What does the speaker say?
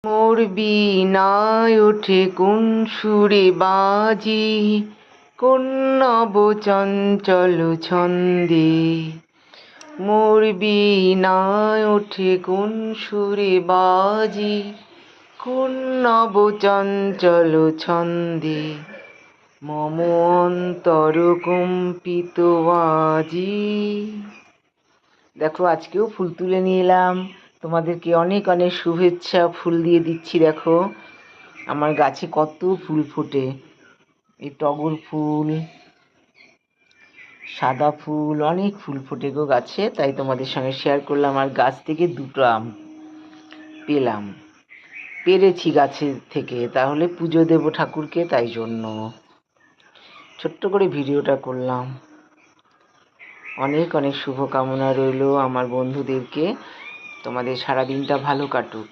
মোর বীণায় ওঠে কোন সুরে বাজি, কোন নব চঞ্চল ছন্দে। মোর বীণায় ওঠে কোন সুরে বাজি, কোন নব চঞ্চল ছন্দে। মম অন্তর কম্পিত আজি। দেখো, আজকেও ফুল তুলে নিয়ে এলাম। তোমাদেরকে অনেক অনেক শুভেচ্ছা ফুল দিয়ে দিচ্ছি। দেখো আমার গাছে কত ফুল ফোটে, এই টগর ফুল, সাদা ফুল, অনেক ফুল ফোটে গো গাছে। তাই তোমাদের সঙ্গে শেয়ার করলাম। আর গাছ থেকে দুটো আম পেরেছি গাছের থেকে, তাহলে পুজো দেব ঠাকুরকে, তাই জন্য ছোট্ট করে ভিডিওটা করলাম। অনেক অনেক শুভকামনা রইল আমার বন্ধুদেরকে। তোমাদের সারাদিনটা ভালো কাটুক।